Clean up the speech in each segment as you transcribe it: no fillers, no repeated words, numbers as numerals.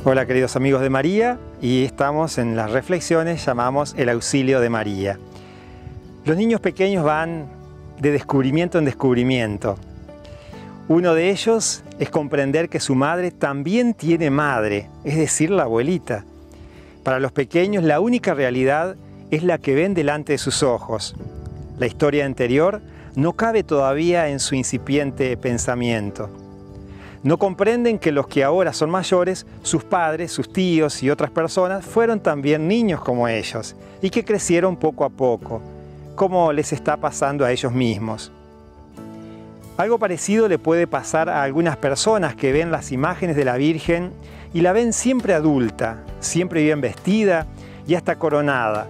Hola queridos amigos de María, y estamos en las reflexiones, llamamos el auxilio de María. Los niños pequeños van de descubrimiento en descubrimiento. Uno de ellos es comprender que su madre también tiene madre, es decir, la abuelita. Para los pequeños la única realidad es la que ven delante de sus ojos. La historia anterior no cabe todavía en su incipiente pensamiento. No comprenden que los que ahora son mayores, sus padres, sus tíos y otras personas, fueron también niños como ellos y que crecieron poco a poco, como les está pasando a ellos mismos. Algo parecido le puede pasar a algunas personas que ven las imágenes de la Virgen y la ven siempre adulta, siempre bien vestida y hasta coronada,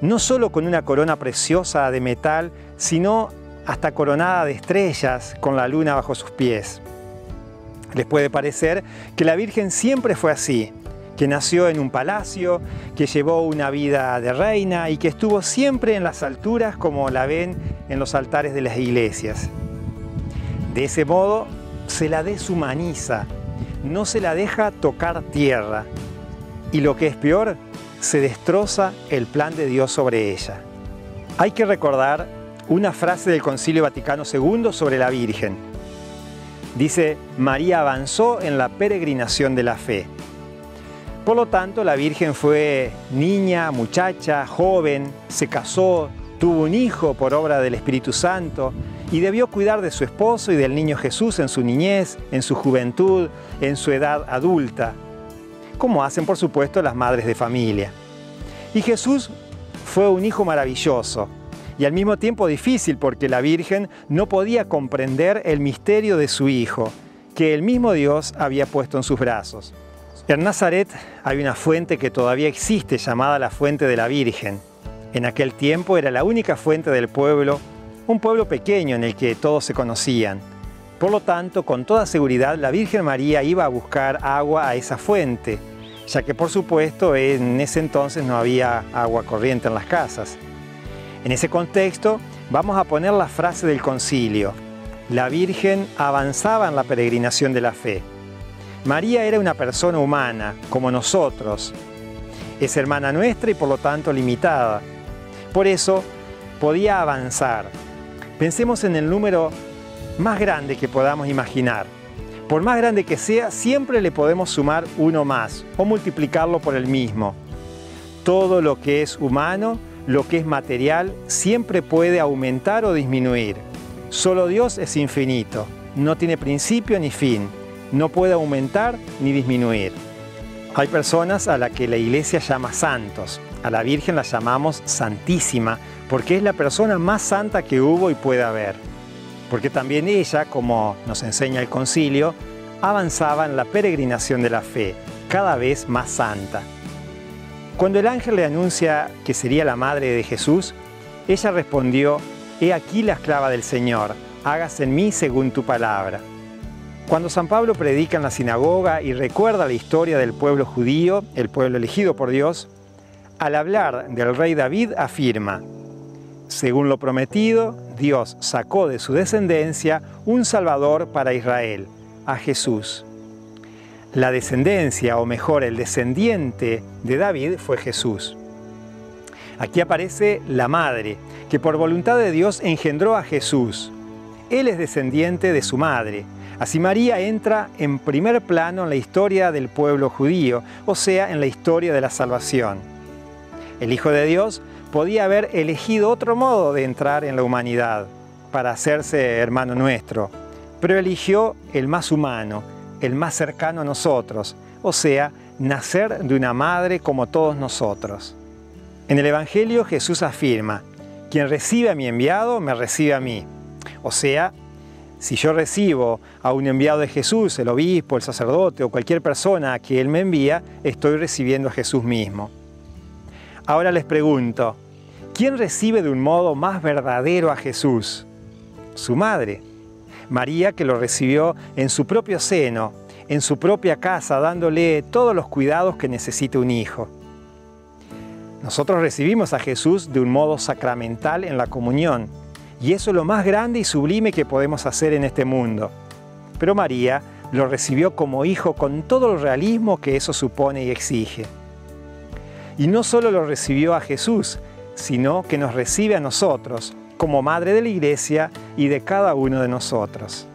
no solo con una corona preciosa de metal, sino hasta coronada de estrellas con la luna bajo sus pies. Les puede parecer que la Virgen siempre fue así, que nació en un palacio, que llevó una vida de reina y que estuvo siempre en las alturas como la ven en los altares de las iglesias. De ese modo se la deshumaniza, no se la deja tocar tierra y lo que es peor, se destroza el plan de Dios sobre ella. Hay que recordar una frase del Concilio Vaticano II sobre la Virgen. Dice, María avanzó en la peregrinación de la fe. Por lo tanto, la Virgen fue niña, muchacha, joven, se casó, tuvo un hijo por obra del Espíritu Santo y debió cuidar de su esposo y del niño Jesús en su niñez, en su juventud, en su edad adulta, como hacen por supuesto las madres de familia. Y Jesús fue un hijo maravilloso y al mismo tiempo difícil porque la Virgen no podía comprender el misterio de su hijo, que el mismo Dios había puesto en sus brazos. En Nazaret hay una fuente que todavía existe llamada la Fuente de la Virgen. En aquel tiempo era la única fuente del pueblo, un pueblo pequeño en el que todos se conocían. Por lo tanto, con toda seguridad, la Virgen María iba a buscar agua a esa fuente, ya que por supuesto en ese entonces no había agua corriente en las casas. En ese contexto, vamos a poner la frase del concilio. La Virgen avanzaba en la peregrinación de la fe. María era una persona humana, como nosotros. Es hermana nuestra y por lo tanto limitada. Por eso, podía avanzar. Pensemos en el número más grande que podamos imaginar. Por más grande que sea, siempre le podemos sumar uno más o multiplicarlo por el mismo. Todo lo que es humano, lo que es material, siempre puede aumentar o disminuir. Solo Dios es infinito, no tiene principio ni fin, no puede aumentar ni disminuir. Hay personas a las que la Iglesia llama santos, a la Virgen la llamamos Santísima, porque es la persona más santa que hubo y puede haber. Porque también ella, como nos enseña el concilio, avanzaba en la peregrinación de la fe, cada vez más santa. Cuando el ángel le anuncia que sería la madre de Jesús, ella respondió, «He aquí la esclava del Señor, hágase en mí según tu palabra». Cuando San Pablo predica en la sinagoga y recuerda la historia del pueblo judío, el pueblo elegido por Dios, al hablar del rey David afirma, «Según lo prometido, Dios sacó de su descendencia un Salvador para Israel, a Jesús». La descendencia, o mejor, el descendiente de David fue Jesús. Aquí aparece la madre, que por voluntad de Dios engendró a Jesús. Él es descendiente de su madre. Así María entra en primer plano en la historia del pueblo judío, o sea, en la historia de la salvación. El Hijo de Dios podía haber elegido otro modo de entrar en la humanidad, para hacerse hermano nuestro, pero eligió el más humano, el más cercano a nosotros, o sea, nacer de una madre como todos nosotros. En el Evangelio Jesús afirma, quien recibe a mi enviado, me recibe a mí. O sea, si yo recibo a un enviado de Jesús, el obispo, el sacerdote o cualquier persona a que Él me envía, estoy recibiendo a Jesús mismo. Ahora les pregunto, ¿quién recibe de un modo más verdadero a Jesús? Su madre. María, que lo recibió en su propio seno, en su propia casa, dándole todos los cuidados que necesita un hijo. Nosotros recibimos a Jesús de un modo sacramental en la comunión, y eso es lo más grande y sublime que podemos hacer en este mundo. Pero María lo recibió como hijo con todo el realismo que eso supone y exige. Y no solo lo recibió a Jesús, sino que nos recibe a nosotros, como madre de la Iglesia y de cada uno de nosotros.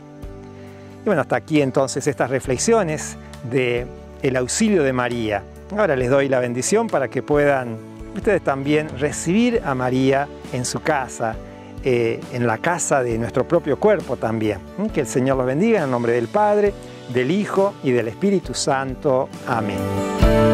Y bueno, hasta aquí entonces estas reflexiones del auxilio de María. Ahora les doy la bendición para que puedan ustedes también recibir a María en su casa, en la casa de nuestro propio cuerpo también. Que el Señor los bendiga en el nombre del Padre, del Hijo y del Espíritu Santo. Amén.